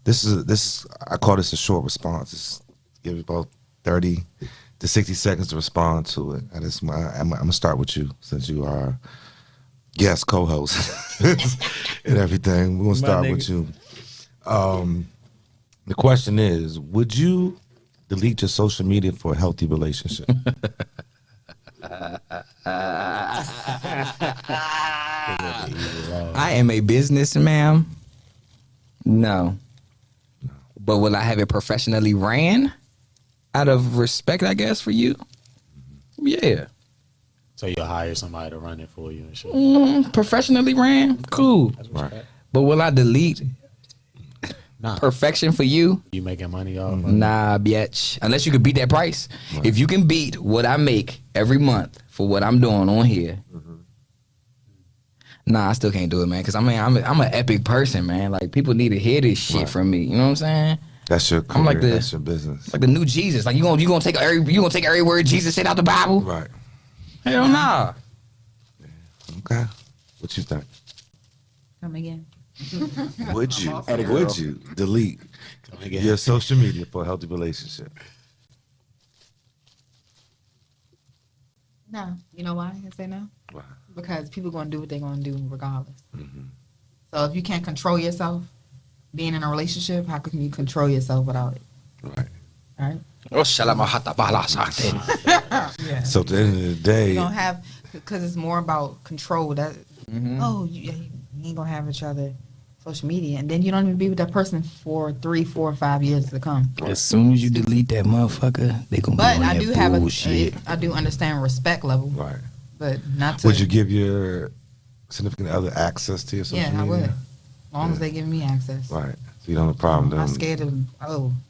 I call this a short response. It's give it about 30 to 60 seconds to respond to it. And I'm gonna start with you since you are guest co-host and everything. We're gonna start with you. The question is, would you delete your social media for a healthy relationship? I am a businessman. No. But will I have it professionally ran? Out of respect, I guess, for you? Yeah. So you'll hire somebody to run it for you and shit. Professionally ran? Cool. Right. But will I delete perfection for you? You making money off of Nah, bitch. Unless you can beat that price. Right. If you can beat what I make every month for what I'm doing on here, nah, I still can't do it, man. Because I'm an epic person, man. Like, people need to hear this shit from me. You know what I'm saying? That's your career. That's your business. Like the new Jesus. Like, you gonna take every word Jesus said out the Bible? Right. Hell nah. Okay. What you think? Come again. Would you delete your social media for a healthy relationship? No. You know why I say no? Why? Because people going to do what they're going to do regardless. So if you can't control yourself, being in a relationship, how can you control yourself without it? Right. Right? Oh, Yeah. So at the end of the day, you don't have, because it's more about control. That you ain't gonna have each other social media, and then you don't even be with that person for 3, 4, 5 years to come. As soon as you delete that motherfucker, they gonna be on I that do have bullshit. I do understand respect level, right? But not to. Would you give your significant other access to your social media? Yeah, I would. As long as they give me access. Right. So you don't have a problem. I'm not scared of,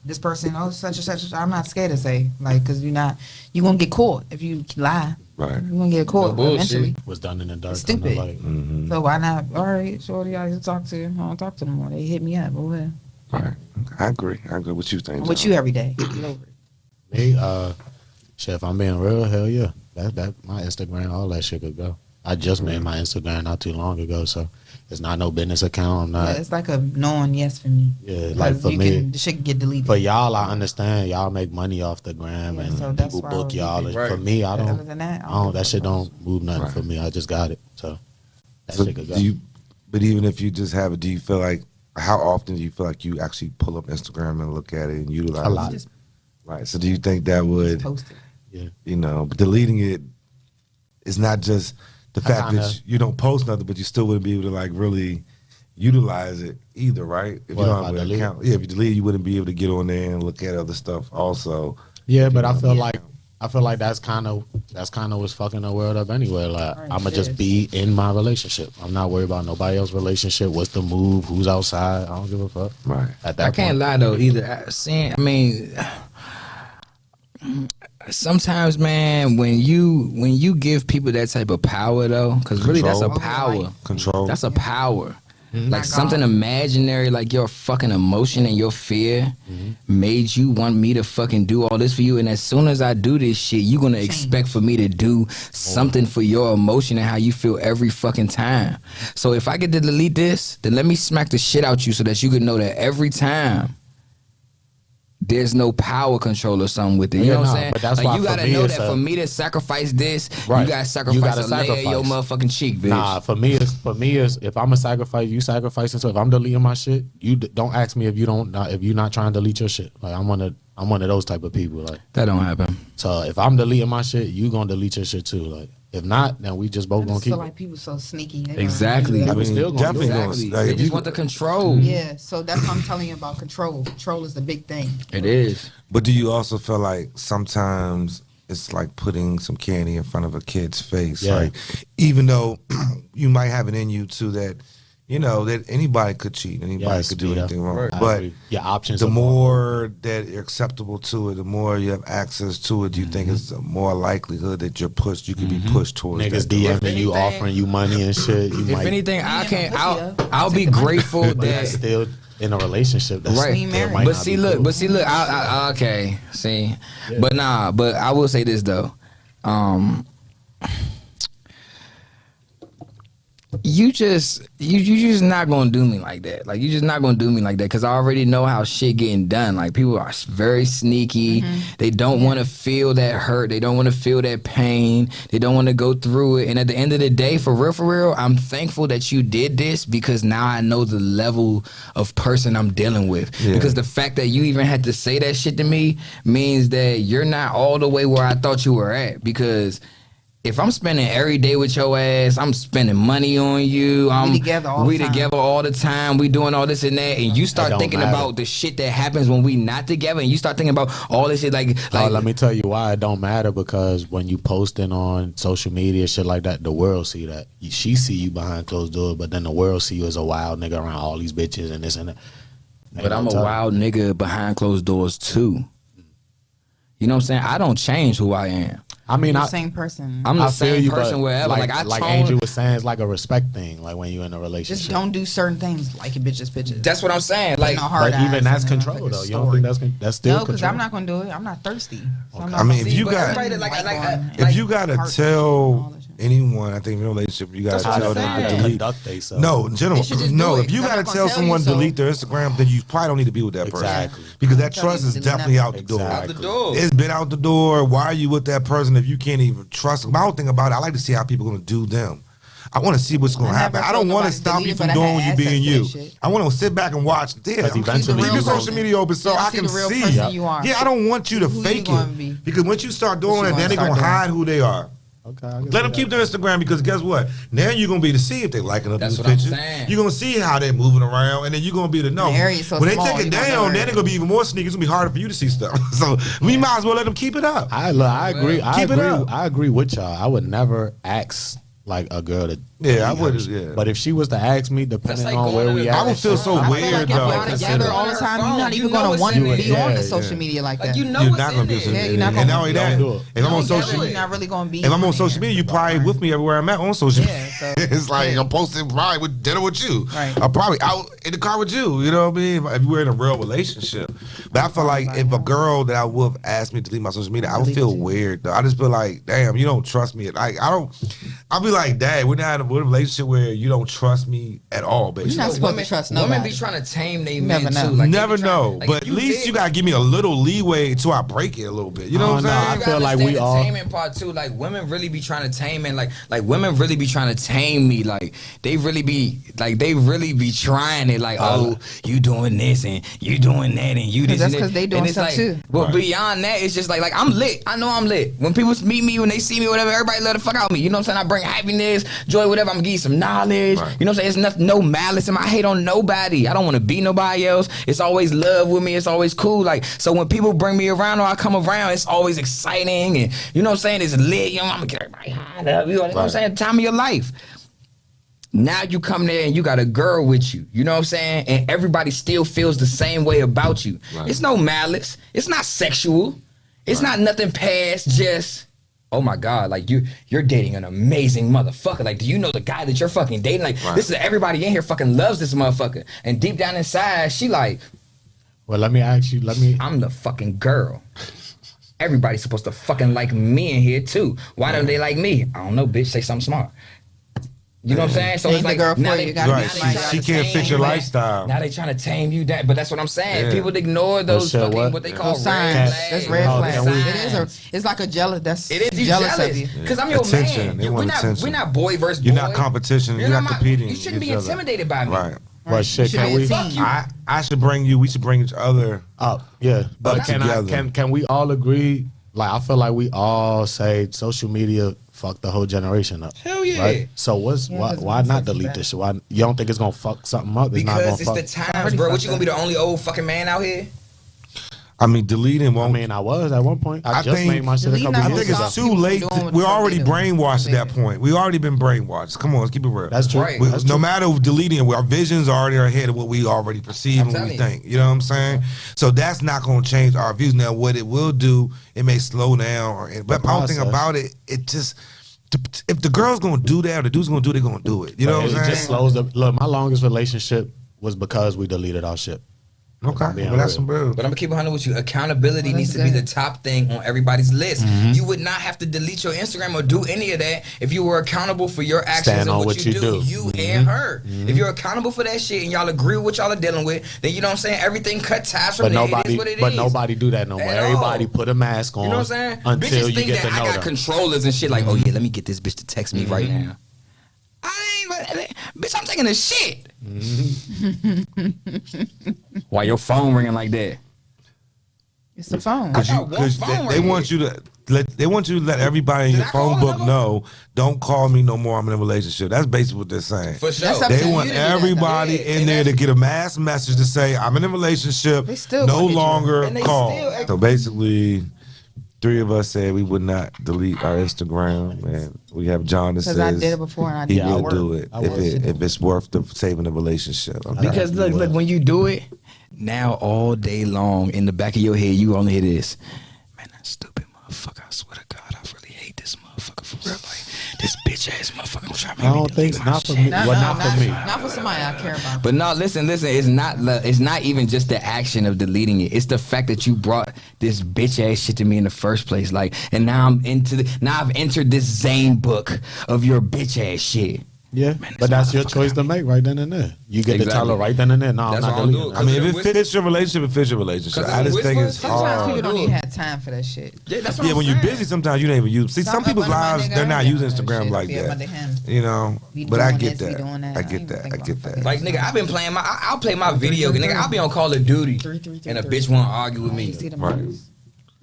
this person, such and such. I'm not scared to say, like, because you're going to get caught if you lie. Right. You're going to get caught eventually. Was done in the dark. It's stupid. Mm-hmm. So why not? All right, shorty, I can talk to you. I don't talk to them more. They hit me up. Over there. Right. I agree. What you think? I'm with you every day. Get over it. Me, shit, if I'm being real, hell yeah. That my Instagram, all that shit could go. I just made my Instagram not too long ago, so it's not no business account. I'm not. Yeah, it's like a knowing yes for me. Yeah, like for me, the shit can get deleted. For y'all, I understand y'all make money off the gram and so people book y'all. Right. For me, I don't. Other than that, that shit don't move nothing for me. I just got it, so that shit could go. But even if you just have it, do you feel like, how often do you feel like you actually pull up Instagram and look at it and utilize a lot? it? Right. So do you think that would, post it. Yeah, but deleting it is not just the fact that you don't post nothing, but you still wouldn't be able to like really utilize it either, right? If you don't have an account, if you delete it, you wouldn't be able to get on there and look at other stuff also. Yeah, but I feel like that's kind of what's fucking the world up anyway. Like I'ma just be in my relationship. I'm not worried about nobody else's relationship. What's the move? Who's outside? I don't give a fuck. Right. At that I can't lie though either. Sometimes, man, when you give people that type of power though, because really that's a power. Control. That's a power. Like something imaginary, like your fucking emotion and your fear made you want me to fucking do all this for you. And as soon as I do this shit, you're going to expect for me to do something for your emotion and how you feel every fucking time. So if I get to delete this, then let me smack the shit out you so that you can know that every time there's no power control or something with it. You know what I'm saying? But that's like, why you gotta know that for me to sacrifice this, you gotta sacrifice a layer of your motherfucking cheek, bitch. Nah, for me is if I'm a sacrifice, you sacrificing. So if I'm deleting my shit, you don't ask me if you're not trying to delete your shit. Like I'm one of those type of people. Like that don't happen. So if I'm deleting my shit, you gonna delete your shit too. Like if not, then we just both gonna keep. I feel like people so sneaky. Exactly. I mean, still definitely exactly. They just want the control. Yeah, so that's what I'm telling you about control. Control is the big thing. It is. But do you also feel like sometimes it's like putting some candy in front of a kid's face? Yeah. Like, even though you might have it in you too that, that anybody could cheat, anybody could do anything wrong. Right. But your options. The more that you're acceptable to it, the more you have access to it. Do you think it's a more likelihood that you could be pushed towards niggas DMing you, offering you money and shit? If anything, I'll be grateful that still in a relationship. That's right. But see, look. Okay. See, yeah. But I will say this though. you just not gonna do me like that. Like, you just not gonna do me like that, because I already know how shit getting done. Like, people are very sneaky. They don't want to feel that hurt. They don't want to feel that pain. They don't want to go through it. And at the end of the day, for real, I'm thankful that you did this, because now I know the level of person I'm dealing with. Because the fact that you even had to say that shit to me means that you're not all the way where I thought you were at. Because if I'm spending every day with your ass, I'm spending money on you. We together all the time. We doing all this and that, and you start thinking about the shit that happens when we not together, and you start thinking about all this shit. Like, let me tell you why it don't matter. Because when you posting on social media, shit like that, the world see that. She see you behind closed doors, but then the world see you as a wild nigga around all these bitches and this and that. But I'm a wild nigga behind closed doors too. You know what I'm saying? I don't change who I am. I mean, the same person. I'm the same person wherever. Like Angel was saying, it's like a respect thing. Like when you're in a relationship, just don't do certain things like bitches. That's what I'm saying. Like, but even that's control though. You don't think that's still control? No, because I'm not gonna do it. I'm not thirsty. So I mean, if you got to tell anyone, I think in a relationship, you got to tell them to delete. No, in general, no. If you got to tell someone to delete their Instagram, then you probably don't need to be with that person, because that trust is definitely out the door. It's been out the door. Why are you with that person if you can't even trust them? My whole thing about it, I like to see how people are going to do them. I want to see what's going to happen. I don't want to stop you from doing you being you. I want to sit back and watch. Yeah, eventually keep your social media open so I can see. Yeah, I don't want you to fake it, because once you start doing it, then they're going to hide who they are. Okay, let them keep their Instagram, because guess what? Now you're gonna be to see if they liking up these pictures. You're gonna see how they're moving around, and then you're gonna be to know. When they take it down, then it's gonna be even more sneaky. It's gonna be harder for you to see stuff. So we might as well let them keep it up. I agree. I agree with y'all. I would never ask like a girl to. Yeah, I would. Yeah. But if she was to ask me, depending on where we at, I would feel so weird though. Together all the time, you're not even gonna want to be on the social media like that. You're not gonna be. You're not gonna. And not only that, if I'm on social media, you're not really gonna be. If I'm on social media, you probably with me everywhere I'm at on social media. It's like I'm posting probably with dinner with you. Right. I'm probably out in the car with you. You know what I mean? If we're in a real relationship. But I feel like if a girl that I would have asked me to delete my social media, I would feel weird though. I just feel like, damn, you don't trust me. Like I'll be like, dang, we're not in a relationship where you don't trust me at all, basically. You're not supposed to trust nobody. Women be trying to tame they men Never too. know. Never know. But at least you gotta give me a little leeway until I break it a little bit. You know what I'm saying? I feel like we all. Taming part too. Like women really be trying to tame, and like women really be trying to tame me. Like they really be trying it. Like, oh, you doing this and you doing that and you this. That's because they doing stuff like, too. But beyond that, it's just like I'm lit. I know I'm lit. When people meet me, when they see me, whatever, everybody let the fuck out of me. You know what I'm saying? I bring happiness, joy, whatever. I'm gonna give you some knowledge. Right. You know what I'm saying? It's no malice in my. I hate on nobody. I don't want to be nobody else. It's always love with me. It's always cool. Like, so when people bring me around or I come around, it's always exciting, and you know what I'm saying? It's lit. You know, I'm gonna get everybody high up. You know what I'm saying? Time of your life. Now you come there and you got a girl with you. You know what I'm saying? And everybody still feels the same way about you. Right. It's no malice. It's not sexual. It's not nothing past just, oh my God, like you're dating an amazing motherfucker. Like, do you know the guy that you're fucking dating? Like, this is everybody in here fucking loves this motherfucker. And deep down inside, she like, well, let me ask you, I'm the fucking girl. Everybody's supposed to fucking like me in here too. Why don't they like me? I don't know, bitch, say something smart. You know what I'm saying? So it's like, now they, she can't fit your lifestyle. Now they trying to tame you down. But that's what I'm saying. People ignore those fucking, what they call signs. That's red flags. It's like a jealous. It is jealous of you. Because I'm your man. We're not boy versus boy. You're not competition. You're not competing. You shouldn't be intimidated by me. Right. But shit, can we? I should bring you. We should bring each other up. Yeah. But can we all agree? Like, I feel like we all say social media fuck the whole generation up. Hell yeah. Right? So why not delete this shit? Why you don't think it's gonna fuck something up? Because it's the times, bro. What, you gonna be the only old fucking man out here? I mean, deleting won't. I mean, I was at one point. I just made my shit a couple years ago. I think it's too late. We're already brainwashed at that point. We already been brainwashed. Come on, let's keep it real. That's true. Right. No matter deleting, our visions are already ahead of what we already perceive and what we think. You know what I'm saying? So that's not going to change our views. Now, what it will do, it may slow down. But my whole thing about it, it just. If the girl's gonna do that or the dude's gonna do it, they're gonna do it. You know what I'm saying? It just slows up. Look, my longest relationship was because we deleted our shit. Okay, well, that's some real. But I'm gonna keep it 100 with you. Accountability needs to be the top thing on everybody's list. You would not have to delete your Instagram or do any of that if you were accountable for your actions and what you do. You and her. If you're accountable for that shit and y'all agree with what y'all are dealing with, then you know what I'm saying. Everything cut ties from there. It is what it is. But nobody do that no more. Everybody put a mask on. You know what I'm saying? Until Bitches you think get that to know I got them. controllers and shit. Like, oh yeah, let me get this bitch to text me right now. Bitch, I'm taking a shit. Why your phone ringing like that? It's the phone. Because they want you to let everybody in your phone book know, don't call me no more, I'm in a relationship. That's basically what they're saying. For sure. They want everybody in there to get a mass message to say, I'm in a relationship, no longer call. So basically, 3 of us said we would not delete our Instagram, and we have John that says I did it before and I did he will do it if it's worth saving the relationship. Because look, when you do it, now all day long in the back of your head, you only hear this. Man, that stupid motherfucker, I swear to God, I really hate this motherfucker for real. Like, this bitch ass motherfucker gonna try to make I don't think not for me. Not for me. Not for somebody I care about. But no, listen. It's not even just the action of deleting it. It's the fact that you brought this bitch ass shit to me in the first place. Like, and now I've entered this Zane book of your bitch ass shit. Yeah, man, but that's your choice to make right then and there. You get to tell her right then and there. No, that's I'm not deleting. I mean, if it fits your relationship, it fits your relationship. I just think it's hard. Sometimes people don't even have time for that shit. Yeah, that's what I'm when saying. you're busy, sometimes you don't even use. See, some people's lives, they're not using Instagram like that. You know, but I get that. I get that. Like, nigga, I've been playing I'll play my video. Nigga, I'll be on Call of Duty, and a bitch want to argue with me. Right.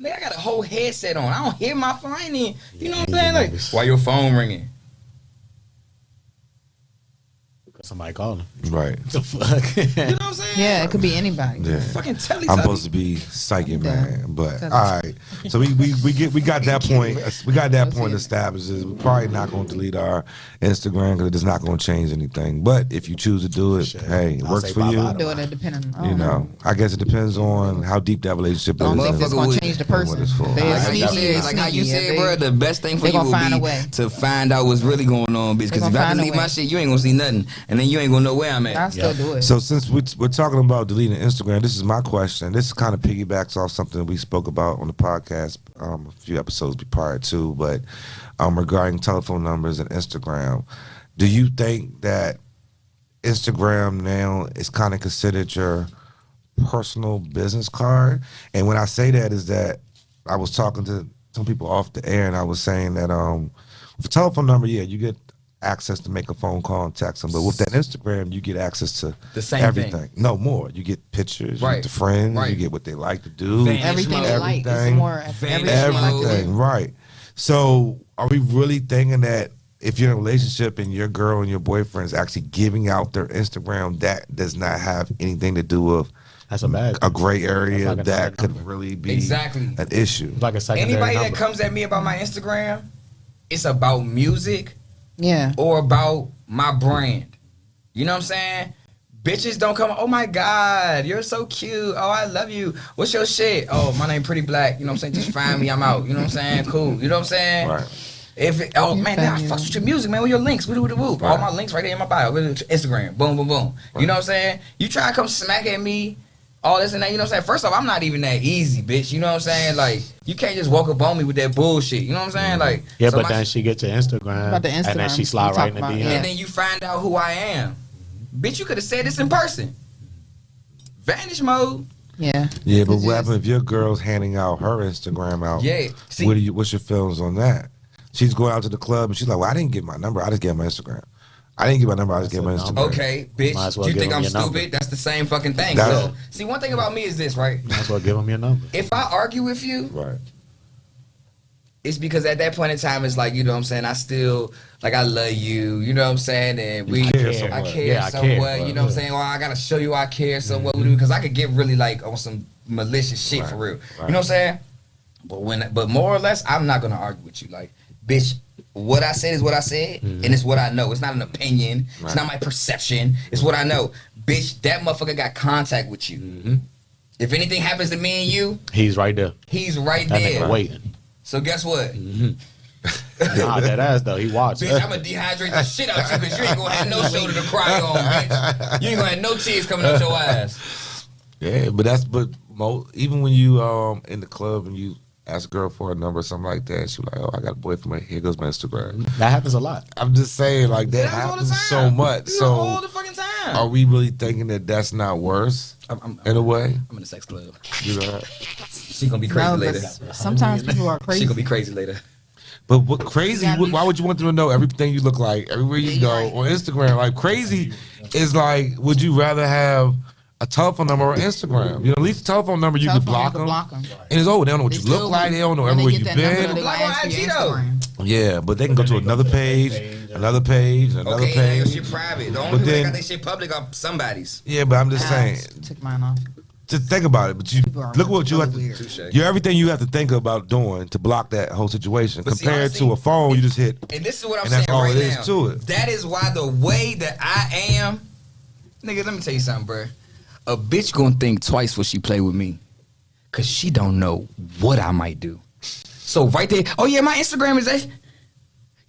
Nigga, I got a whole headset on. I don't hear my phone. You know what I'm saying? Like, why your phone ringing? Somebody calling. Right. The fuck? You know what I'm saying? Yeah, it could be anybody. Yeah. Fucking Telly. I'm supposed to be psychic, man. But all right. So we got that point. We got that point established. We're probably not going to delete our Instagram because it's not going to change anything. But if you choose to do it, hey, it works for you. I'm doing it depending on. You know, I guess it depends on how deep that relationship is. I don't think it's going to change the person. Like how you said, bro, the best thing for you would be to find out what's really going on, bitch. Because if I delete my shit, you ain't going to see nothing. And then you ain't gonna know where I'm at. I still do it. So since we're talking about deleting Instagram, this is my question. This kind of piggybacks off something we spoke about on the podcast a few episodes prior to, but regarding telephone numbers and Instagram. Do you think that Instagram now is kind of considered your personal business card? And when I say that is that I was talking to some people off the air and I was saying that with a telephone number, yeah, you get access to make a phone call and text them, but with that Instagram, you get access to the same everything. Thing. No more. You get pictures, you get the friends, you get what they like to do, everything they like. It's more everything. Right. So, are we really thinking that if you're in a relationship and your girl and your boyfriend is actually giving out their Instagram, that does not have anything to do with a gray area that could really be an issue? Like a secondary Anybody number. that comes at me about my Instagram, it's about music. Yeah. Or about my brand. You know what I'm saying? Bitches don't come, oh my God, you're so cute. Oh, I love you. What's your shit? Oh, my name Pretty Black. You know what I'm saying? Just find me, I'm out. You know what I'm saying? Cool. You know what I'm saying? Right. Oh man, I fucks with your music, man. With your links, woo. Right. All my links right there in my bio. Instagram, boom, boom, boom. Right. You know what I'm saying? You try to come smack at me, all this and that. You know what I'm saying? First off, I'm not even that easy, bitch. You know what I'm saying? Like, you can't just walk up on me with that bullshit. You know what I'm saying? Like, yeah, so but then she get your Instagram, and then she slide right in the DM, and then you find out who I am. Bitch, you could have said this in person. Vanish mode. Yeah. Yeah, but what happens if your girl's handing out her Instagram out? Yeah. See, what's your feelings on that? She's going out to the club and she's like, well, I didn't get my number. I just gave my Instagram. I didn't get my number. I just gave my Instagram. Okay, bitch. Well, you think I'm stupid? Number. That's the same fucking thing. So, see, one thing about me is this, right? Might as well give them your number. If I argue with you, right, it's because at that point in time, it's like, you know what I'm saying? I still, like, I love you. You know what I'm saying? And I care somewhat. You know what I'm saying? Well, I got to show you I care somewhat with you because I could get really, like, on some malicious shit for real. Right. You know what I'm saying? But more or less, I'm not going to argue with you. Like, bitch, what I said is what I said, and it's what I know. It's not an opinion. Right. It's not my perception. It's what I know. Bitch, that motherfucker got contact with you. Mm-hmm. If anything happens to me and you, he's right there. He's right that there. Nigga waiting. So guess what? Mm-hmm. Nah, that ass though. He watched. Bitch, I'm gonna dehydrate the shit out you because you ain't gonna have no shoulder to cry on, bitch. You ain't gonna have no tears coming out your ass. Yeah, but even when you in the club and you ask a girl for a number or something like that, she like, oh, I got a boyfriend. Here goes my Instagram. That happens a lot. I'm just saying, like that happens so much. So all the fucking time. Are we really thinking that that's not worse in a way? I'm in a sex club. You know, She gonna be crazy later. Sometimes people are crazy. She gonna be crazy later. But what crazy? Why would you want them to know everything you look like everywhere you go on Instagram? Like crazy is like, would you rather have a telephone number or Instagram? You know, at least a telephone number you could block them. And it's they don't know what you look like. They don't know everywhere you've been. Yeah, but they can go to another page, another page, another page. Okay, shit private. The only people that got their shit public are somebody's. Yeah, but I'm just saying. Took mine off. Just think about it. But you look what you have to. You're everything you have to think about doing to block that whole situation. But compared to a phone, you just hit. And this is what I'm saying right now. And that's all it is to it. That is why the way that I am, nigga. Let me tell you something, bro. A bitch gonna think twice when she play with me, cause she don't know what I might do. So right there, oh yeah, my Instagram is that.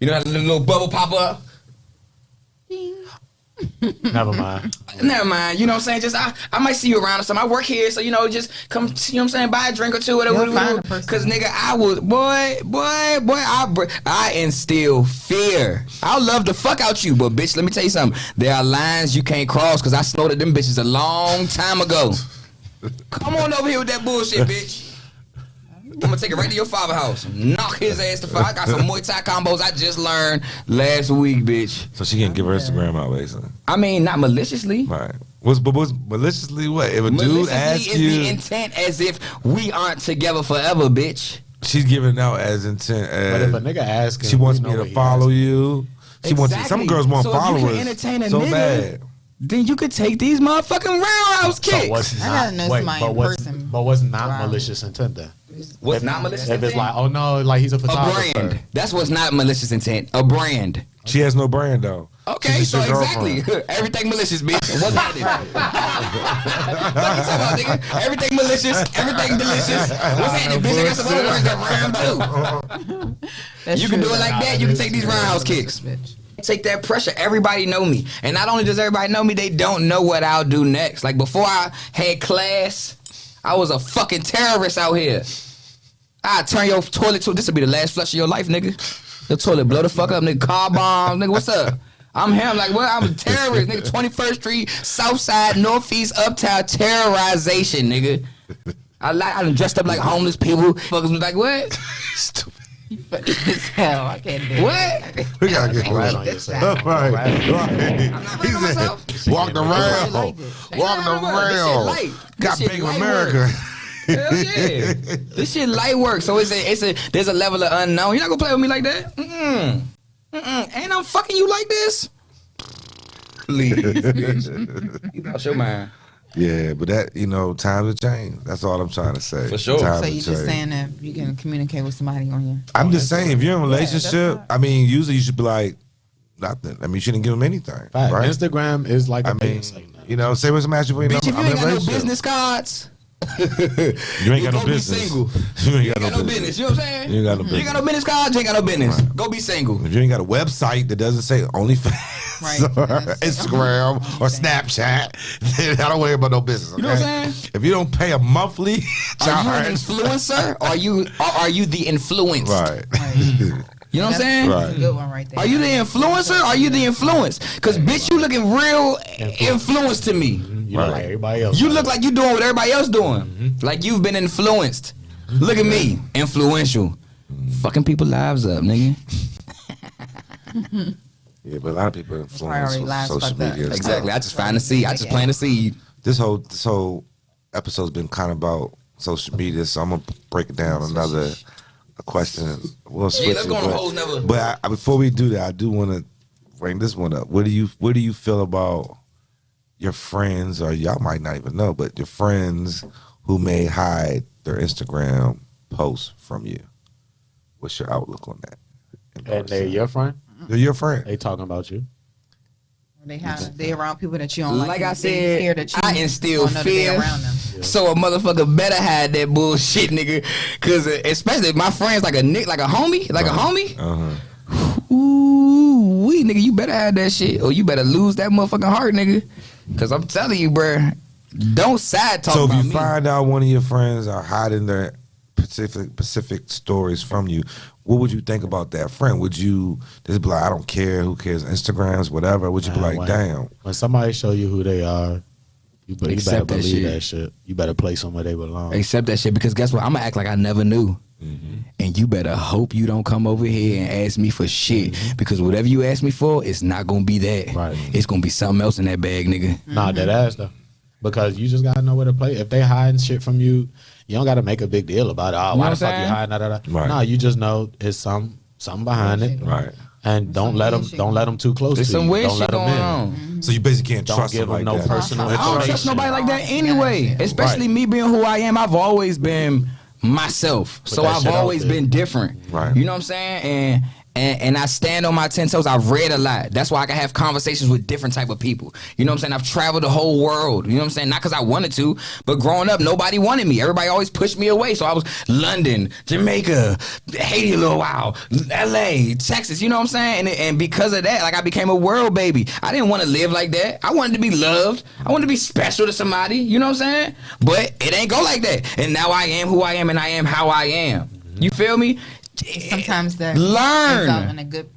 You know that little bubble pop up. Never mind. Never mind. You know what I'm saying? Just I might see you around or something. I work here, so you know, just come. You know what I'm saying? Buy a drink or two, whatever. Cause nigga, I would, I instill fear. I'll love the fuck out you, but bitch, let me tell you something. There are lines you can't cross, cause I snorted them bitches a long time ago. Come on over here with that bullshit, bitch. I'm gonna take it right to your father's house. Knock his ass to fire. I got some Muay Thai combos I just learned last week, bitch. So she can't give her Instagram out, basically. I mean, not maliciously. Right. What's maliciously what? If a dude asks you, is the intent as if we aren't together forever, bitch. She's giving out as intent as. But if a nigga asks, she wants me to follow you. She wants. Some girls want followers. If you can entertain a so nigga, bad. then you could take these motherfucking roundhouse kicks. I gotta know somebody in person. But what's not malicious intent then? What's not malicious intent? If it's like, oh no, like he's a photographer. A brand. That's what's not malicious intent. A brand. She has no brand though. Okay, so exactly. Everything malicious, bitch. What's happening? What you talking about, nigga? Everything malicious, everything delicious. What's happening, bitch? I got some other words that rhyme too. You can do it like that. You can take these roundhouse kicks. Bitch. Take that pressure. Everybody know me. And not only does everybody know me, they don't know what I'll do next. Like before I had class, I was a fucking terrorist out here. I turn your toilet to, this will be the last flush of your life, nigga. Your toilet blow the fuck up, nigga. Car bomb, nigga, what's up? I'm him, like, what? I'm a terrorist, nigga. 21st Street, Southside, Northeast, Uptown, terrorization, nigga. I done dressed up like homeless people. Fuckers was like, what? Stupid. Hell, I can't do it. What? We gotta get right on yourself. Right. He said, walked around. Walking around. Got big in America. Hell yeah. This shit light work. So there's a level of unknown. You're not gonna play with me like that? Ain't I'm fucking you like this? Please. You lost your mind. Yeah, but that, times have changed. That's all I'm trying to say. For sure. So you're just saying that you can communicate with somebody on your... I'm just saying, if you're in a relationship, usually you should be like, nothing. You shouldn't give them anything. Right? Instagram is like a say what's some action for you. Bitch, if you ain't got no business cards... you ain't got no business. Be single. You ain't got no business. You know what I'm saying? You ain't got no business. You ain't got no business cards, you ain't got no business. Right. Go be single. If you ain't got a website that doesn't say OnlyFans or Instagram or Snapchat, then I don't worry about no business. Okay? You know what I'm saying? If you don't pay a monthly charge, are you an influencer or are you the influenced? Right. You know what I'm saying? Right. That's a good one right there. Are you the influencer or are you the influence? Because, bitch, you looking real influenced to me. You look like everybody else. You look like you doing what everybody else doing. Like you've been influenced. Look at me. Influential. Fucking people lives up, nigga. Yeah, but a lot of people influence social media. Exactly. I just find the seed. I just plant the seed. This whole episode's been kind of about social media, so I'm going to break it down another question. We'll switch let's go on a whole nother. But before we do that, I do want to bring this one up. What do you feel about your friends, or y'all might not even know, but your friends who may hide their Instagram posts from you? What's your outlook on that? And they're your friend? They're your friend. They talking about you? They around people that you don't like. Like I said, I instill fear. Around them. Yeah. So a motherfucker better hide that bullshit, nigga. Cause especially if my friends like a homie. Ooh, nigga, you better hide that shit, or you better lose that motherfucking heart, nigga. Cause I'm telling you, bruh, Don't side talk. So if about you me. find out one of your friends are hiding their specific stories from you, what would you think about that friend? Would you just be like, I don't care, who cares, Instagrams, whatever? Would you be like, damn? When somebody show you who they are, you better believe that shit. You better place them where they belong. Accept that shit, because guess what? I'm gonna act like I never knew. And you better hope you don't come over here and ask me for shit, because whatever you ask me for, it's not gonna be that. Right. It's gonna be something else in that bag, nigga. Nah, that ass though. Because you just gotta know where to play. If they hiding shit from you, you don't gotta make a big deal about it. Oh, why the fuck you hiding that? Right. Nah, you just know it's something behind it. Right. And don't let them too close There's to some you. weird Don't shit let them going in. on. So you basically can't Don't trust give them like them no that. personal I don't trust information. nobody like that anyway. Especially me being who I am. I've always been myself. So that I've shit out always there. been different. Right. You know what I'm saying? And I stand on my 10 toes. I've read a lot. That's why I can have conversations with different type of people. You know what I'm saying? I've traveled the whole world. You know what I'm saying? Not because I wanted to, but growing up, nobody wanted me. Everybody always pushed me away. So I was London, Jamaica, Haiti a little while, LA, Texas. You know what I'm saying? And because of that, like, I became a world baby. I didn't want to live like that. I wanted to be loved. I wanted to be special to somebody. You know what I'm saying? But it ain't go like that. And now I am who I am, and I am how I am. You feel me? Sometimes that Learn. ends out in a good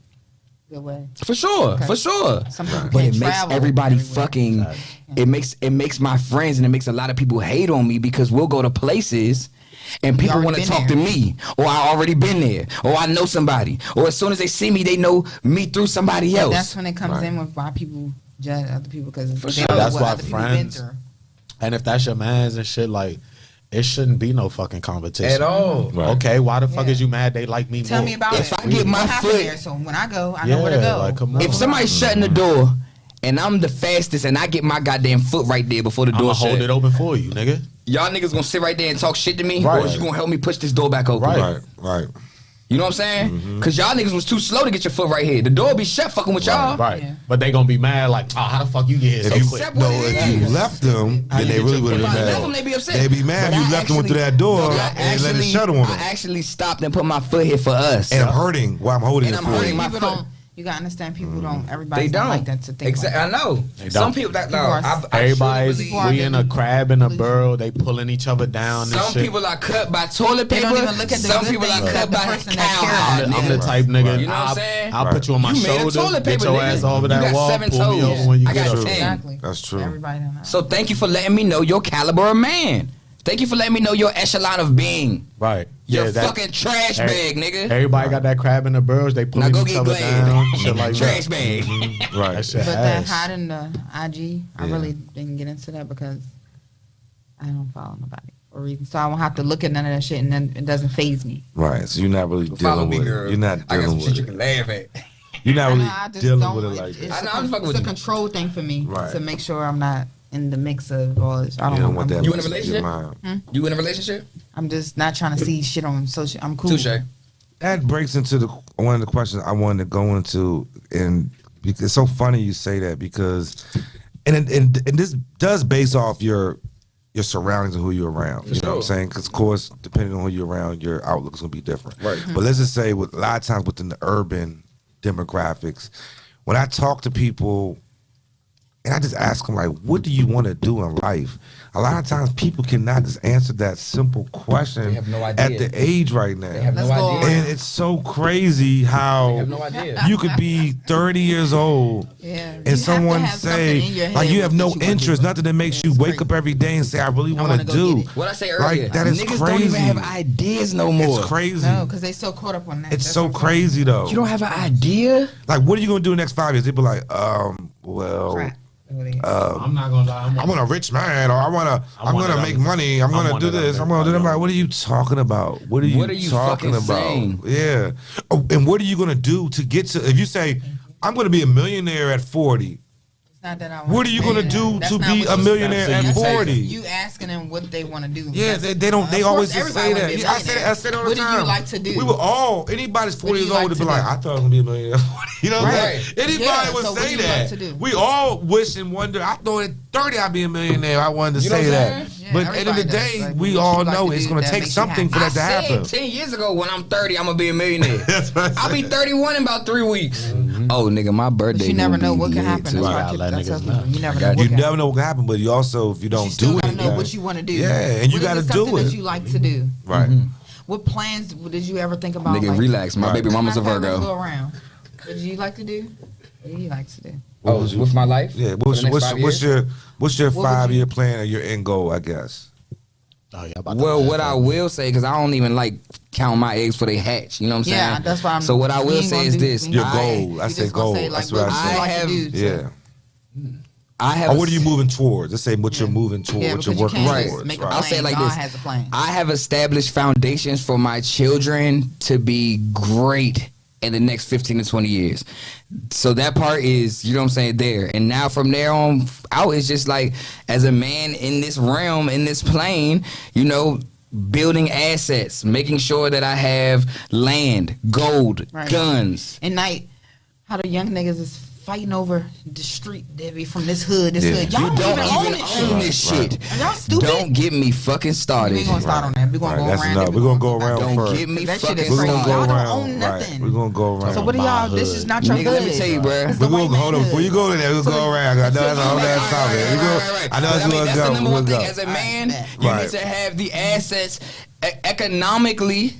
way. For sure, Okay. for sure. Some people But can't it makes travel everybody everywhere. fucking. It makes my friends, and it makes a lot of people hate on me, because we'll go to places and people already want to been talk there. to me, or I already been there, or I know somebody, or as soon as they see me, they know me through somebody But else. that's when it comes in with why people judge other people, because they sure. don't know That's what why other people been friends- through. And if that's your mans and shit, like, it shouldn't be no fucking competition. At all. Right. Okay, why the fuck Yeah. is you mad they like me Tell more? me about If it. I get my What happened foot- there? So when I go, I know where to Yeah, go. like, come on. If somebody's shutting the door and I'm the fastest and I get my goddamn foot right there before the I'm door gonna hold shut, it open for you, nigga. y'all niggas gonna sit right there and talk shit to me, Right. or is you gonna help me push this door back open? Right. Right. You know what I'm saying? Because y'all niggas was too slow to get your foot right here. The door be shut fucking with y'all. Right. Yeah. But they gonna be mad like, oh, how the fuck you get here so If you, quick? Except no, what it if you is. left them, How then you they get really your would foot have If been I left them, mad. they be upset. They'd be mad But if you I left them, went through actually- that door, I and let it shut on I them. actually stopped and put my foot here for us. And I'm hurting while I'm holding And it I'm for hurting you. my People foot. don't. You gotta understand. People don't. Everybody They don't like that to think. Exactly. Like I know. They Some don't. people that People are- Everybody's People are we in a getting crab and a delusional. burrow. They pulling each other down and Some shit. people are cut by toilet They paper. don't even look at the Some good people are things cut that the by person that cow. cares about I'm the Right. type nigga. You know what I'm saying? I'll put you on my You made of shoulder, toilet get paper, your nigga. ass over You that got wall, 7 pull me toes. over when you I get got up. 10. Exactly. That's true. Everybody don't know. So thank you for letting me know your caliber of man. Thank you for letting me know your echelon of being. Right. Your that- fucking trash Every- bag, nigga. Everybody got that crab in the burrows. They Now pulling go each get other glad. down. Shit like Trash that. bag. Right. That shit But that ass. hiding the IG, I Yeah. really didn't get into that because I don't follow nobody for a reason. So I won't have to look at none of that shit, and then it doesn't phase me. Right. So you're not really Follow dealing me, with girl. it. You're not I got dealing some shit you with can it. laugh at. You're not I really know, I just dealing don't- with it like it's that. I know, I'm fucking with It's a you. control thing for me Right. to make sure I'm not in the mix of all this. I You don't don't want I'm, that. You in a message relationship? your mind. You in a relationship? I'm just not trying to see shit on social. I'm cool. Touche. That breaks into one of the questions I wanted to go into, and it's so funny you say that because, and this does base off your surroundings and who you're around. You know what I'm saying? Because of course, depending on who you're around, your outlook is gonna be different. Right. But let's just say, with a lot of times within the urban demographics, when I talk to people, and I just ask them like, "What do you want to do in life?" A lot of times, people cannot just answer that simple question They have no idea. at the age right now. They have no Let's go idea. on. And it's so crazy how They have no idea. you could be 30 years old Yeah. You and have someone to have something in say, your like, head you have that no you wanna interest, do. nothing that makes you It's wake crazy. up every day and say, I really want wanna to go do. get it. What I say Like, earlier, that is niggas crazy. don't even have ideas no more. It's crazy. No, because they so caught up on that. It's That's so what I'm saying. crazy, though. You don't have an idea? Like, what are you going to do in the next 5 years? They be like, well, Crap. I'm not gonna lie. I want a rich man, or I'm one gonna of make them. money. I'm gonna one do of them this. I'm that- gonna do that. Like, what are you talking about? What are you talking fucking about? saying? Yeah. Oh, and what are you gonna do to get to? If you say, I'm gonna be a millionaire at 40. It's not that I want What are you to gonna be do That's to not be what a you- millionaire that's at what you 40? You asking them what they want to do. Yeah, That's- they don't. of They course always just everybody say wanna that. be a Yeah, I say that all the What time. do you like to do? We were all. Anybody's 40 years do you old like would be to like, do? I thought I was gonna be a millionaire. You know what I'm Right. saying? Anybody Yeah, would so what say do you like that. to do? We all wish and wonder. I thought at 30 I'd be a millionaire. I wanted to You know say what I'm that. saying? Yeah, But at the end of the everybody day, does. Like, we what all you like know to it's do gonna that take makes you something for happy. that to I happen. said 10 years ago when I'm 30, I'm gonna be a millionaire. That's what I I'll be said. 31 in about 3 weeks. Oh, nigga, my birthday. But you never know what can lit, happen. too. That's why I tell people, you never know what You can never know what can happen, but you also, if you don't do it, you know what you want to do. Yeah, and you got to do something it. that you like to do. Right. What plans did you ever think about? Nigga, relax. My baby mama's a Virgo. Go around. What do you like to do? What do you like to do? Oh, with my life? Yeah. What's your 5-year plan or your end goal? I guess. Oh, yeah, well, what I will say, because I don't even like count my eggs before they hatch. You know what I'm saying? Yeah, that's why I'm. So what I will say is this: your goal. I say goal. That's what I have. Yeah. I have. Or what are you moving towards? Let's say what you're moving towards. What you're working towards. I'll say it like this: has a plan. I have established foundations for my children to be great in the next 15 to 20 years. So that part is, you know what I'm saying, there. And now from there on out, it's just like, as a man in this realm, in this plane, you know, building assets, making sure that I have land, gold, guns. And night, how the young niggas is fighting over the street, they be from this hood, this hood. Y'all don't even own this shit. Y'all stupid. Don't get me fucking started. We ain't gonna start on that. We gonna go around. We're gonna go around Don't first. get me that fucking shit is started. y'all don't own nothing. We're gonna go around. So what are y'all? This is not your Nigga, hood. let me tell you, bro. We're gonna hold on before you go in there. We'll go around. I know that's a whole ass topic. I know that's where that's the number one thing. go. As a man, you need to have the assets economically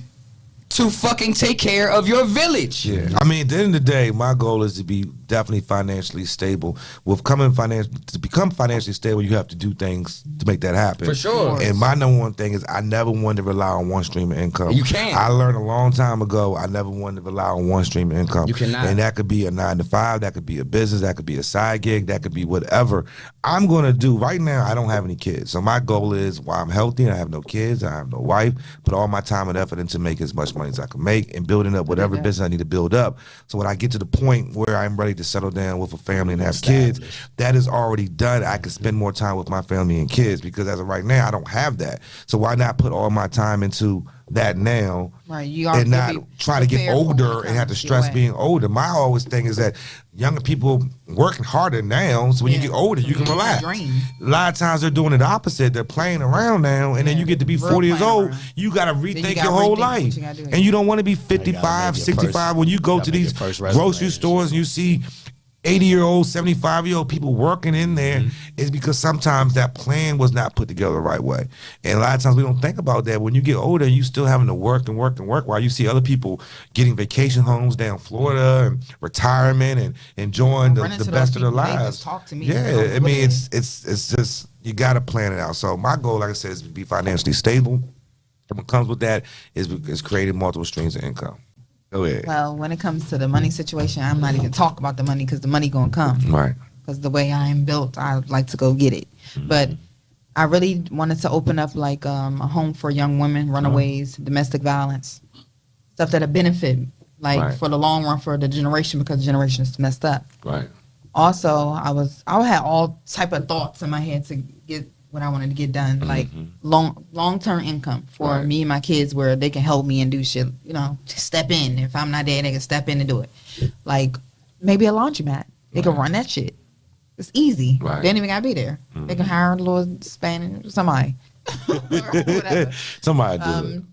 to fucking take care of your village. Yeah, I mean, at the end of the day, my goal is to be definitely financially stable. To become financially stable, you have to do things to make that happen. For sure. And my number one thing is I never wanted to rely on one stream of income. You can't. I learned a long time ago I never wanted to rely on one stream of income. You cannot. And that could be a 9-to-5, that could be a business, that could be a side gig, that could be whatever. I'm going to do, right now, I don't have any kids. So my goal is, while I'm healthy, I have no kids, I have no wife, put all my time and effort into making as much money as I can make and building up whatever business I need to build up. So when I get to the point where I'm ready to settle down with a family and have kids, that is already done. I can spend more time with my family and kids, because as of right now, I don't have that. So why not put all my time into that now, and not try to get older and have to stress being older? My always thing is that younger people working harder now, so when you get older, you can relax. A lot of times they're doing it the opposite. They're playing around now, and then you get to be 40 years old, you got to rethink your whole life. And you don't want to be 55, 65 when you go to these grocery stores and you see 80-year-old, 75-year-old people working in there. Is because sometimes that plan was not put together the right way. And a lot of times we don't think about that. When you get older, you still having to work and work and work, while you see other people getting vacation homes down Florida and retirement and enjoying the best of their lives. Talk to me. Yeah, I mean, it's just, you got to plan it out. So my goal, like I said, is to be financially stable. And what comes with that is creating multiple streams of income. Go ahead. Well, when it comes to the money situation, I'm not even talking about the money, because the money gonna come. Right. Because the way I am built, I like to go get it. But I really wanted to open up like a home for young women, runaways, domestic violence, stuff that'll benefit, like for the long run for the generation, because the generation is messed up. Right. Also, I had all type of thoughts in my head to get what I wanted to get done, like long-term income for me and my kids, where they can help me and do shit, you know, step in. If I'm not there, they can step in and do it. Like maybe a laundromat. They can run that shit. It's easy. They don't even gotta be there. They can hire a little Spanish, somebody. Whatever. Somebody do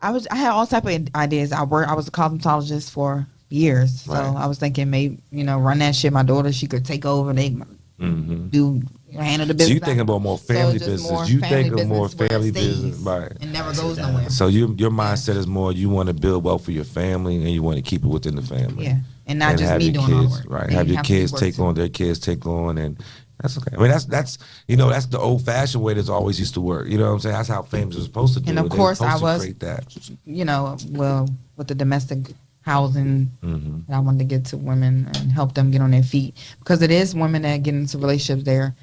it. I had all type of ideas. I was a cosmetologist for years, so I was thinking maybe, you know, run that shit. My daughter, she could take over. They do handle the business. So you thinking about more family business. You think of more family business, right? It never goes nowhere. So your mindset is more, you want to build wealth for your family and you want to keep it within the family. Yeah, and not just me doing all the work. Right, have your kids take on, their kids take on, and that's okay. I mean, that's you know, that's the old fashioned way that's always used to work. You know what I'm saying? That's how families are supposed to do it. And of course, I was, create that. You know, well, with the domestic housing, and I wanted to get to women and help them get on their feet, because it is women that get into relationships, they're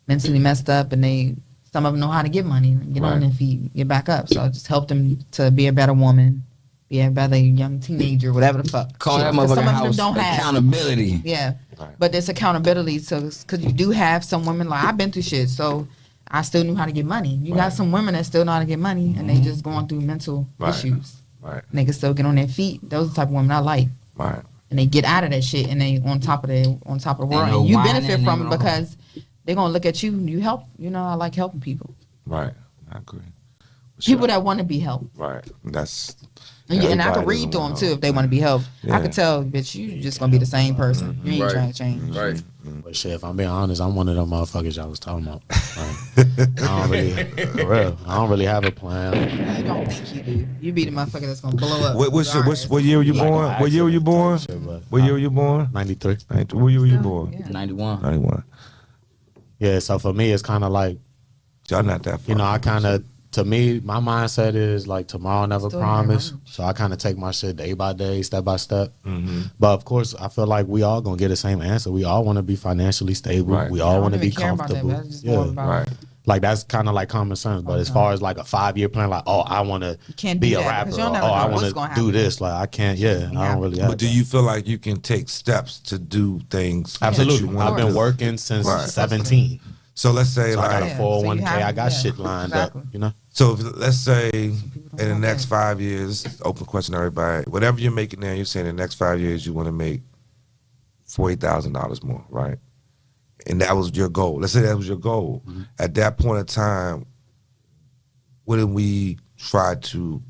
mentally messed up, and some of them know how to get money, get on their feet, get back up. So I just help them to be a better woman, be a better young teenager, whatever the fuck. Call that motherfucking house accountability. Yeah, but there's accountability. So because you do have some women, like I've been through shit, so I still knew how to get money. You got some women that still know how to get money, and they just going through mental issues. Right. And they can still get on their feet. Those are the type of women I like. Right. And they get out of that shit, and they on top of the world, and you benefit from it, because they're gonna look at you. You help. You know, I like helping people. Right. I agree. People that want to be helped. Right. That's. And I can read to them too if they want to be helped. I can tell, bitch, you just gonna be the same person. You ain't trying to change. Right. But shit, if I'm being honest, I'm one of them motherfuckers y'all was talking about. Like, I don't really have a plan. I don't think you do. You be the motherfucker that's gonna blow up. What year were you born? What year were you born? What year were you born? 93. What year were you born? Yeah. 91. 91. Yeah, so for me, it's kind of like, Y'all not that far. you know, I kind of, to me, my mindset is like tomorrow never promise. So I kind of take my shit day by day, step by step. But of course, I feel like we all gonna get the same answer. We all want to be financially stable. Right. We all want to be care about that, comfortable. but I just want about- Right. Like that's kind of like common sense. But as far as like a 5-year plan, like I want to can't be do a that, rapper. because you'll Or, never I know what's want gonna to do happen. this. Like I can't. Yeah, I don't really have. But do you feel like you can take steps to do things? Absolutely. that you want I've been to? working since Right. 17. So let's say So I got a like, 401k. so you I got have- shit lined exactly. up. You know. so if, let's say in the next 5 years, open question to everybody, whatever you're making now, you're saying in the next 5 years you want to make $40,000 more, right? And that was your goal. Let's say that was your goal. At that point in time, wouldn't we try to?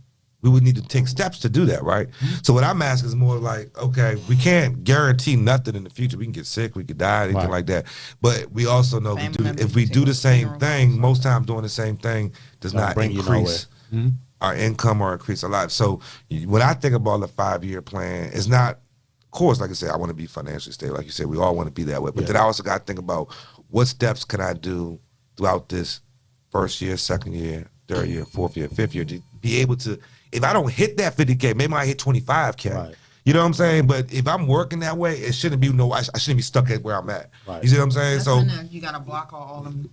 We would need to take steps to do that, right? So what I'm asking is more like, okay, we can't guarantee nothing in the future. We can get sick, we could die, anything like that. But we also know if we do the same thing, most times doing the same thing does not increase our income or increase our lives. So when I think about the 5-year plan, it's not, of course, like I said, I want to be financially stable. Like you said, we all want to be that way. But then I also got to think about what steps can I do throughout this first year, second year, third year, fourth year, fifth year to be able to, if I don't hit that 50K, maybe I hit 25K. Right. You know what I'm saying? But if I'm working that way, it shouldn't be I shouldn't be stuck at where I'm at. Right. You see what I'm saying? That's So when you gotta block all them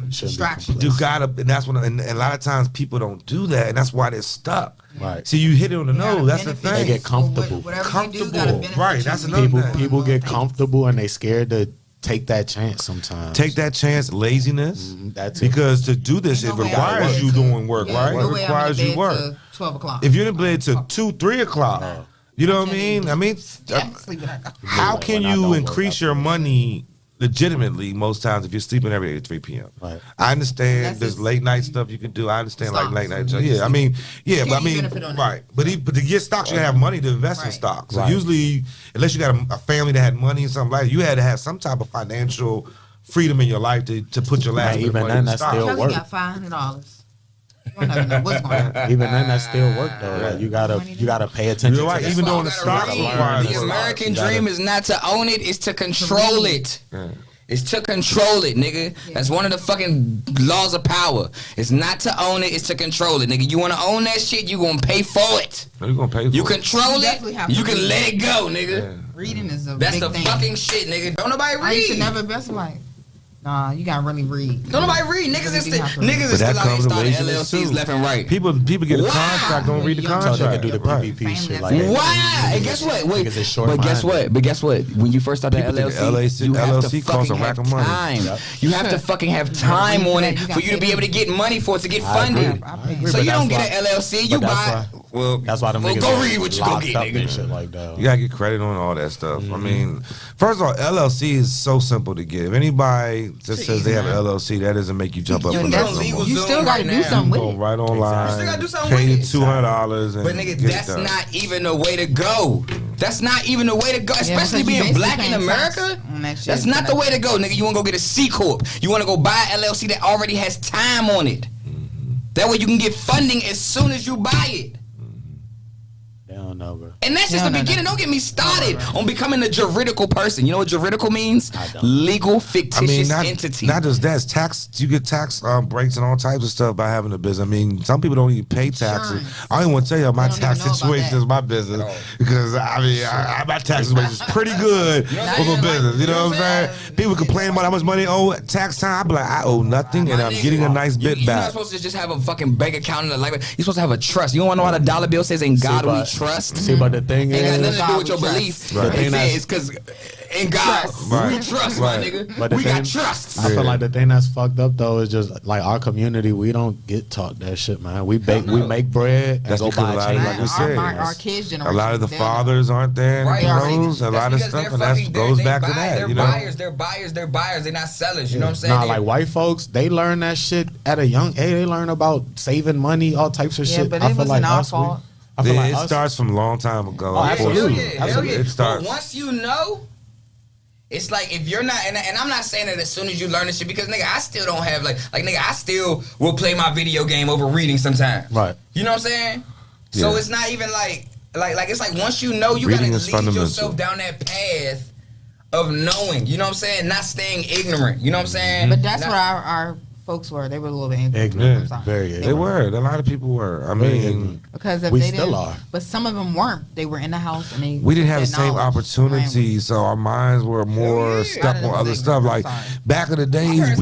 distractions. you gotta, and that's when, and a lot of times people don't do that, and that's why they're stuck. Right. See, you hit it on the You gotta nose. That's the benefit thing. They get comfortable. Whatever you do, gotta Comfortable. benefit Right, you. that's another thing. People get comfortable and they scared to take that chance sometimes. Take that chance, laziness, That's it. because to do this, it No way I'm requires in you bed doing work, yeah, right? no It way I'm requires in you bed work. till 12 o'clock. If you're in bed till 2, 3 o'clock, you know what I mean? Sleeping at How Like, can when I you don't work, increase I your money legitimately most times if you're sleeping every day at 3 p.m.? Right. I understand That's there's just- late night stuff you can do. I understand like Stocks. late night jobs. Yeah, I mean, yeah, but I you mean, benefit on that. right. But to get stocks, you gotta have money to invest in Right. stocks. So Right. usually, unless you got a family that had money and something like that, you had to have some type of financial freedom in your life to put your last Man, bit of even money then, in that's stocks. still Kelly work. got $500. You don't even know what's going on. Even then, that still work though. Like you gotta pay attention. You're right. To Even that. though the That's stocks why you gotta require read. The American dream is not to own it, it's to control it. It's to control it, nigga. That's one of the fucking laws of power. It's not to own it, it's to control it, nigga. You want to own that shit, you gonna pay for it. You're gonna pay for You it. control You definitely it, have you to can read. let it go, nigga. Reading is a That's big the thing. fucking shit, nigga. Don't nobody I used to read. never best like, nah, you gotta really read. Don't nobody read. Niggas is You still, have to read. niggas But is that still out here comes with starting laziness, LLCs too. left and right. People get a Why? contract, don't read the So contract. So they can do the Right. PPP shit Famous. like that. Why? And guess what? Wait, Niggas is but guess what? But guess what? When you first start that People think LLC, you have LLC to costs a fucking rack have of money. time. You have to fucking have time on it for you to be able to get money for it to get funded. I agree, So but you don't that's get an LLC, you but that's buy. why- That's why them well, niggas go are read what you go locked get, up and nigga. shit like that. You gotta get credit on all that stuff. I mean, first of all, LLC is so simple to get. If anybody just says they have an LLC, that doesn't make you jump up You and know, down no legal more. You Zoom still gotta right do now. something with Go it. right online. You still gotta do something pay with you it. $200 and But nigga, get it that's done. not even the way to go. That's not even the way to go, especially because you being basically black in paying tax America. on that shit. That's not the way to go, nigga. You wanna go get a C corp. You wanna go buy an LLC that already has time on it. That way you can get funding as soon as you buy it. They don't know, bro. And that's just the beginning. Don't get me started on becoming a juridical person. You know what juridical means? I don't. Legal I fictitious mean, entity. not just that. It's tax. You get tax breaks and all types of stuff by having a business. I mean, some people don't even pay taxes. Insurance. I don't even want to tell you my They don't tax even know about situation that. is my business because I mean, my tax situation is pretty good for my business. You know what I'm saying? People complain about how much money owe at tax time. I be like, I owe nothing, and My I'm nigga, getting a nice bit You're not back. supposed to just have a fucking bank account and a life. You're supposed to have a trust. You don't want to know what a dollar bill says? In God we but- trust. See, but the thing Ain't got is, nothing to do with your God we belief. Right. They thing say that's- it's because in God. Right. We trust, my nigga. But We got trust. I feel like the thing that's fucked up though is just like our community. We don't get taught that shit, man. We make bread. That's and go because buy a lot of, chains. like we said, Our kids' generation. a lot of the fathers aren't there in Right. clothes, a lot of stuff, and that goes back to that. You know, They're buyers. They're not sellers. You know what I'm saying? Nah, like white folks, they learn that shit at a young age. They learn about saving money, all types of shit. Yeah, but it wasn't our fault. I feel like it starts from a long time ago. Oh, absolutely. Hell yeah. It starts. But once you know, it's like if you're not, and I'm not saying that as soon as you learn this shit, because nigga, I still don't have like nigga, I still will play my video game over reading sometimes. Right. You know what I'm saying? So it's not even like it's like once you know, you Reading gotta lead is yourself down that path of knowing. You know what I'm saying? Not staying ignorant. You know what I'm saying? But that's what our folks were. They were a little bit ignorant. Yeah, very ignorant. They were. A lot of people were. I mean, because if we they still didn't, are. but some of them weren't. They were in the house and they. we didn't have the had same knowledge. opportunities, so our minds were more stuck on other stuff. Like back in the days,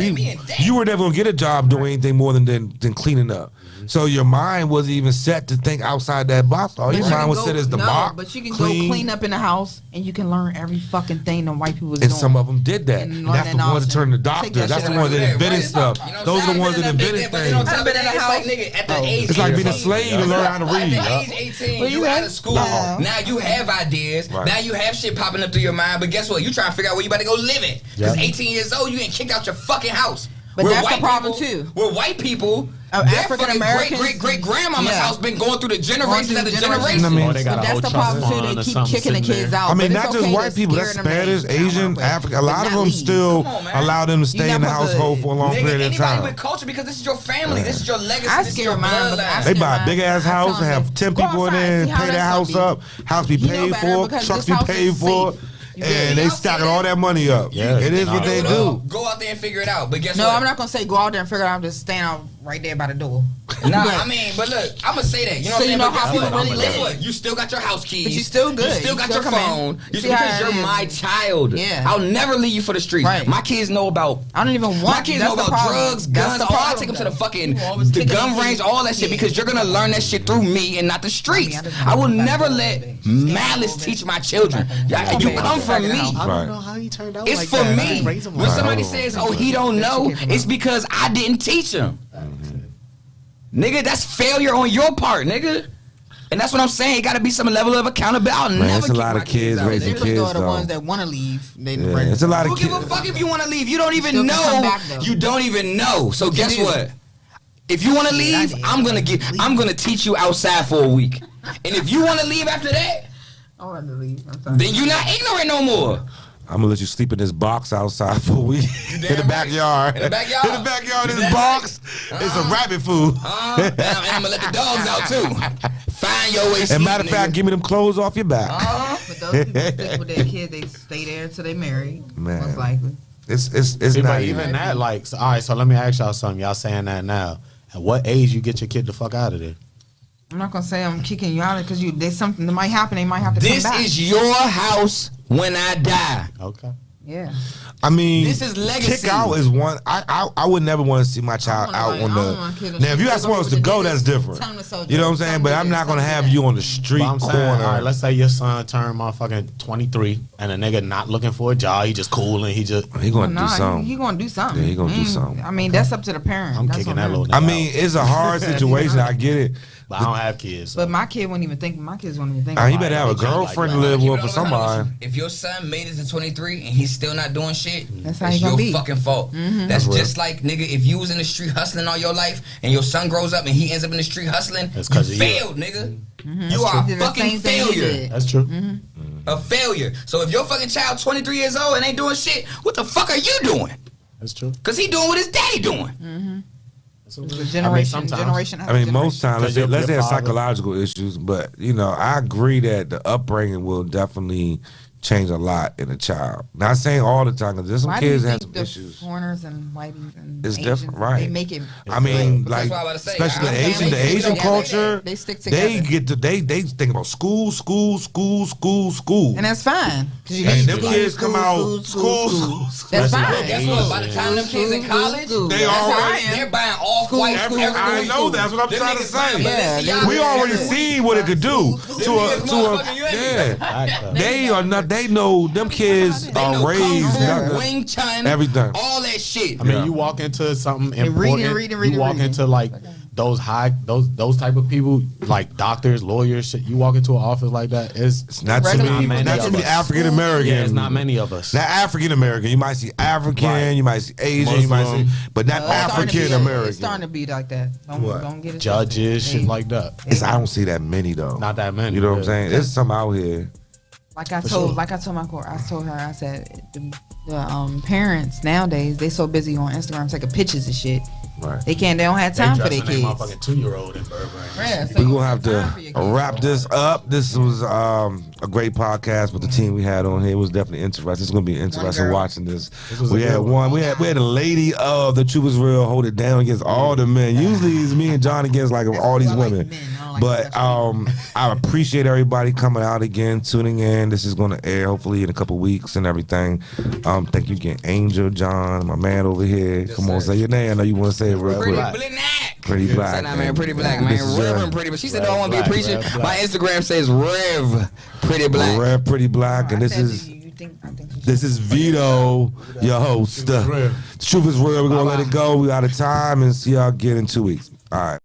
you were never gonna get a job doing anything more than cleaning up. So your mind wasn't even set to think outside that box. All your mind was set as the mop. But you can go clean up in the house and you can learn every fucking thing the white people was and doing. some of them did that. And That's the ones that turned to doctors. That's the ones that invented stuff. Those are the ones that invented things. It's like nigga at the age. It's like being a slave to learn how to read. At the age 18, you out of school. Now you have ideas. Now you have shit popping up through your mind. But guess what? You trying to figure out where you about to go live at. Because 18 years old, you getting kicked out your fucking house. But that's the problem too. We're white people. African Americans, great grandmama's house been going through the generations after generations. I mean, but that's the problem too. They keep kicking the kids out. I mean, not just white people. That's Spanish, Asian, African. A lot of them still allow them to stay in the household for a long period of time. Anybody with culture, because this is your family. This is your legacy. I This is your scare mine. bloodline. They buy a big ass house and have 10 people in there and pay their house up. House be paid for, trucks be paid for. And they stacking all that money up. Yeah, it is what they do. Go out there and figure it out. But guess what? No, I'm not gonna say go out there and figure it out. I'm just staying out right there by the door. Nah, I mean, but look, I'm gonna say that. You know So what I'm saying? you know But how guess people what? really Guess live. what? You still got your house keys. But you still good. You still You got still your come phone. in. You See because how it you're is. my child. Yeah. I'll never leave you for the streets. Right. My kids know about. I don't even want. My kids know that's the about problem. drugs, That's guns. the All I problem, take them to though. the fucking You always the taking gun them range, to all that shit, because you're gonna learn that shit through me and not the streets. I will never let malice teach my children. You come from me. I don't know how he turned out. It's like for that. me. When somebody says, "Oh, he don't know," it's because I didn't teach him. Nigga, that's failure on your part, nigga. And that's what I'm saying. It got to be some level of accountability. I'll never it's a kick lot my of kids out. raising They kids, are the though. ones that want to leave. It's a lot of Who kids. give a fuck if you want to leave? You don't even Still can come know. back, though. You don't even know. So But you guess do. what? If you want to leave, I'm gonna teach you outside for a week. And if you want to leave after that, I want to leave. I'm sorry. then you're not ignorant no more. I'm gonna let you sleep in this box outside for a week. In the damn backyard. In the backyard. In the backyard, You this damn box. It's a rabbit food. And I'm gonna let the dogs out too. Find your way. And matter of fact, give me them clothes off your back. But those people stick with their kids, they stay there until they marry. Man. Most likely. It's See, not but even that, like, so, all right. So let me ask y'all something. Y'all saying that now? At what age you get your kid the fuck out of there? I'm not gonna say I'm kicking you out because there's something that might happen. They might have to This come back. is your house when I die. Okay. Yeah. I mean, This is legacy. Kick out is one. I would never want to see my child out on the. Now, if you have somewhere else to go, that's different. You know what I'm saying? But I'm not gonna have you on the street But I'm saying, corner. all right, let's say your son turned motherfucking 23 and a nigga not looking for a job. He just cool and he gonna do something. He gonna do something. Yeah, he gonna do something. I mean, that's up to the parent. I'm That's kicking on that them. little nigga I mean, it's a hard situation. I get it. But I don't have kids. So. But my kid wouldn't even think. My kids wouldn't even think. He about better it. have a girlfriend to live with or somebody. If your son made it to 23 and he's still not doing shit, That's how it's he gonna your be. fucking fault. That's just like, nigga, if you was in the street hustling all your life and your son grows up and he ends up in the street hustling, That's you 'cause of you. failed, nigga. You are He a did the fucking same thing he failure. did. That's true. A failure. So if your fucking child 23 years old and ain't doing shit, what the fuck are you doing? That's true. Cause he doing what his daddy doing. The generation. I mean, most times, let's say Your they have father- psychological issues, but I agree that the upbringing will definitely change a lot in a child. Not saying all the time, because there's some Why do you kids that have think some the issues. foreigners and whiteys and It's Asians, different, right? They make it. I mean, That's like, what I was about to say. especially I the understand Asian, they the Asian together. culture, They stick they together. they think about school, And that's fine. and them kids come out school. That's fine. Guess what? By the time them kids in college, They already- they're buying off-white I every know that's what I'm Them trying to niggas buying say. Balenciaga. We already seen what it could do to a motherfucking you yeah. They are not. they know them kids are raised. Wing Chun, everything. All that shit. I mean, you walk into something important. You walk into like those type of people, like doctors, lawyers. Shit. You walk into an office like that. It's not too many African American. Yeah, it's not many of us. Not African American. You might see African. You might see Asian. Muslim. You might see, but not African American. It's starting to be like that. Don't get it. Judges, shit like that. I don't see that many though. Not that many. You know what I'm saying? There's some out here. Like I told my court, I told her, I said the parents nowadays they so busy on Instagram taking pictures of shit. Right. They don't have time for their kids. Motherfucking 2-year-old in Burbank. Yeah, so we're gonna have to wrap this up. This was a great podcast with the team we had on here. It was definitely interesting. It's gonna be interesting watching this. We had a lady of the Truth Is Real hold it down against all the men. Usually it's me and John against like all these women. But I appreciate everybody coming out again, tuning in. This is gonna air hopefully in a couple weeks and everything. Thank you again, Angel, John, my man over here. Yes, come on, say your name. I know you want to say it real quick. Pretty black. Nah, man, Pretty Black, man. Reverend Pretty Black. She said, "No, I want to be a preacher." My Instagram says Rev Pretty Black. Rev Pretty Black, and this is Vedo, your host. The Truth Is Real. We're gonna let it go. We out of time, and see y'all again in 2 weeks. All right.